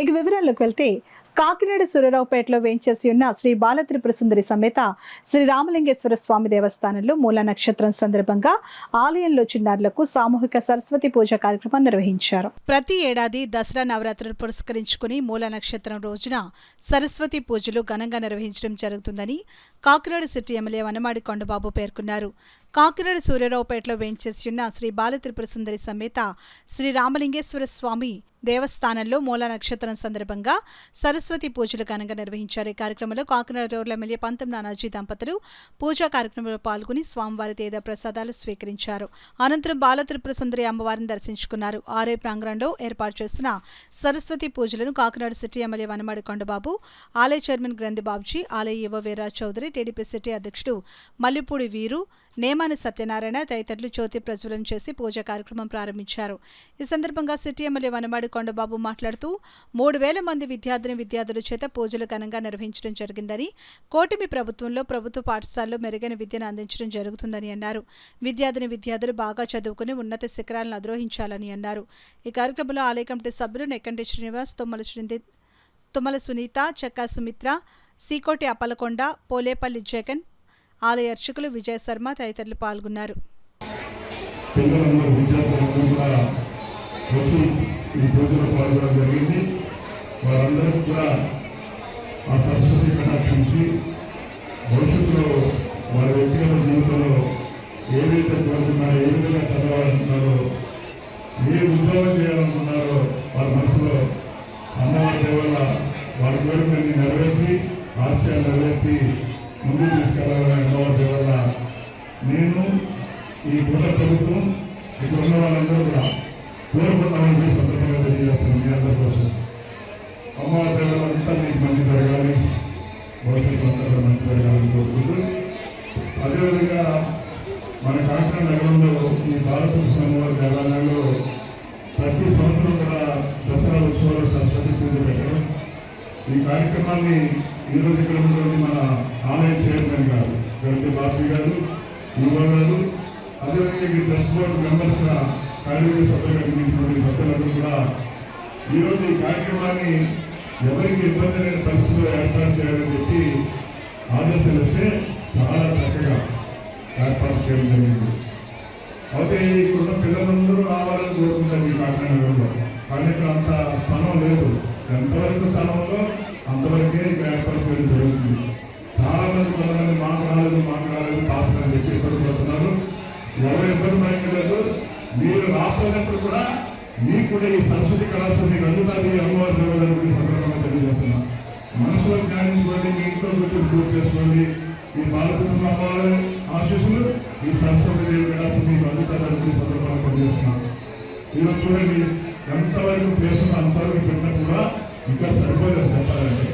ఇక వివరాల్లోకి వెళ్తే కాకినాడ సూర్యరావుపేటలో వేంచేసి ఉన్న శ్రీ బాలత్రిపుర సుందరి సమేత శ్రీ రామలింగేశ్వర స్వామి దేవస్థానంలో మూల నక్షత్రం సందర్భంగా ఆలయంలో చిన్నారులకు సామూహిక సరస్వతి పూజ కార్యక్రమం నిర్వహించారు. ప్రతి ఏడాది దసరా నవరాత్రులు పురస్కరించుకుని మూల నక్షత్రం రోజున సరస్వతి పూజలు ఘనంగా నిర్వహించడం జరుగుతుందని కాకినాడ సిటీ ఎమ్మెల్యే వనమాడి కొండబాబు పేర్కొన్నారు. కాకినాడ సూర్యరావుపేటలో వేంచేసి ఉన్న శ్రీ బాలత్రిపుర సుందరి సమేత శ్రీ రామలింగేశ్వర స్వామి దేవస్థానంలో మూల నక్షత్రం సందర్భంగా సరస్వతి పూజలు ఘనంగా నిర్వహించారు. ఈ కార్యక్రమంలో కాకినాడ రోడ్ల ఎమ్మెల్యే పంతం నానాజీ దంపతులు పూజా కార్యక్రమంలో పాల్గొని స్వామివారి తీర్థ ప్రసాదాలు స్వీకరించారు. అనంతరం బాలత్రిపుర సుందరి అమ్మవారిని దర్శించుకున్నారు. ఆర్ఐ ప్రాంగణంలో ఏర్పాటు చేసిన సరస్వతి పూజలను కాకినాడ సిటీ ఎమ్మెల్యే వనమాడి కొండబాబు, ఆలయ చైర్మన్ గ్రంథి బాబ్జీ, ఆలయ యువ వీర్రాజ్ చౌదరి, టీడీపీ సిటీ అధ్యక్షుడు మల్లిపూడి వీరు, నేమాని సత్యనారాయణ తదితరులు జ్యోతి ప్రజ్వలన చేసి పూజా కార్యక్రమం ప్రారంభించారు. ఈ సందర్భంగా సిటీ ఎమ్మెల్యే వనమాడి కొండబాబు మాట్లాడుతూ 3,000 మంది విద్యార్థుల చేత పూజలు ఘనంగా నిర్వహించడం జరిగిందని, కూటమి ప్రభుత్వంలో ప్రభుత్వ పాఠశాలలో మెరుగైన విద్యను అందించడం జరుగుతుందని అన్నారు. విద్యార్థులు బాగా చదువుకుని ఉన్నత శిఖరాలను అధిరోహించాలని అన్నారు. ఈ కార్యక్రమంలో ఆలయ కమిటీ సభ్యులు నెక్కంటి శ్రీనివాస్, తుమ్మల సునీత, చెక్కా సుమిత్ర, సీకోటి అప్పలకొండ, పోలేపల్లి జగన్, ఆలయ అర్చకులు విజయ శర్మ తదితరులు పాల్గొన్నారు. భవిష్యత్తులో వారి వ్యక్తిగత జీవితంలో ఏదైతే కోరుకున్నారో, ఏ విధంగా చదవాలనుకున్నారో, ఏ ఉద్యోగం చేయాలనుకున్నారో వారి మనసులో అమ్మవారి దేవల్ల వారి కోరికలన్నీ నెరవేర్చి, ఆశయాలు నెరవేర్చి ముందుకు తీసుకెళ్లాలని అమ్మవారి దేవల్ల నేను ఈ కుల ప్రభుత్వం ఇక్కడ ఉన్న వాళ్ళందరూ కూడా కోరుకున్నామని సందర్భంగా తెలియజేస్తున్నాను. మీ అందరి కోసం అమ్మవారి దేవల్ల అంతా మీకు మంచి జరగాలి, భవిష్యత్తు అంతా మంచి జరగాలని కోరుకుంటూ, అదేవిధంగా మన కాకినాడ నగరంలో ఈ బాలకృష్ణ అమ్మవారి దేవాలయంలో ప్రతి సంవత్సరం కూడా దసరా ఉత్సవాలు సరస్వతి పూజ పెట్టడం, ఈ కార్యక్రమాన్ని ఈరోజు ఇక్కడ ఉన్నటువంటి మన ఆలయ చైర్మన్ గారు గంటి బాబీ గారు, యువ గారు, అదేవిధంగా ఈ ట్రస్ట్ బోర్డు మెంబర్స్ కార్యవర్గ సభ్యులుగా నియమించినటువంటి సభ్యులందరూ కూడా ఈరోజు ఈ కార్యక్రమాన్ని ఎవరికి ఇబ్బంది లేని పరిస్థితుల్లో ఏర్పాటు చేయాలని చెప్పి ఆదేశాలు వస్తే చాలా చక్కగా ఏర్పాటు చేయడం జరిగింది. అయితే ఇప్పుడున్న పిల్లలందరూ రావాలని కోరుకుంటారు ఈ కాకినాడ నగరంలో, కానీ ఇక్కడ అంత స్థలం లేదు. ఎంతవరకు స్థలంలో అంతవరకే ఇక్కడ ఏర్పాటు చేయడం జరుగుతుంది. చాలా మంది కొంతమంది మాకు రాలేదు పాస్ అని చెప్పి ఇబ్బంది పడుతున్నారు. ఎవరు ఇబ్బంది పడలేదు. మీరు రాకపోయినప్పుడు కూడా మీకు కూడా ఈ సరస్వతి కళాశాల మీకు అందుతుంది అమ్మవారి దేవాలయం సందర్భంగా తెలియజేస్తున్నాం. మనసులో జ్ఞానించుకోండి, మీ ఇంట్లో కూర్చొని పూర్తి చేసుకోండి. ఈ బాలకృష్ణ అమ్మవారి ఆశీస్సులు ఈ సరస్వతి దేవి కళాశాల మీకు అందుతుందని సందర్భంగా పనిచేస్తున్నాం. ఈరోజు చూడండి ఎంతవరకు పేరున్న అంతవరకు పెట్టినా కూడా ఇంకా సరిపోలేదు చెప్పాలంటే.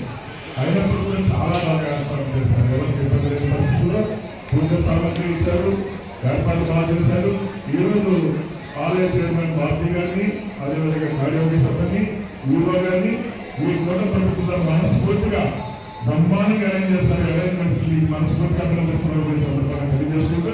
అయినప్పుడు కూడా చాలా బాగా ఏర్పాటు చేశారు. ఎవరికి ఇబ్బంది లేని పరిస్థితుల్లో పూజ సామగ్రి ఇచ్చారు, ఏర్పాట్లు బాగా చేశారు. ఈరోజు ఆలయ చైర్మన్ బాబీ గారిని, అదేవిధంగా కార్యవర్గ సభ్యుని, యువ గారిని మీ కూడా ప్రభుత్వం మనస్ఫూర్తిగా బ్రహ్మాండంగా అరేంజ్ చేస్తారు. అరేంజ్మెంట్స్ మనస్ఫూర్తిగా సందర్భంగా తెలియజేస్తుంటే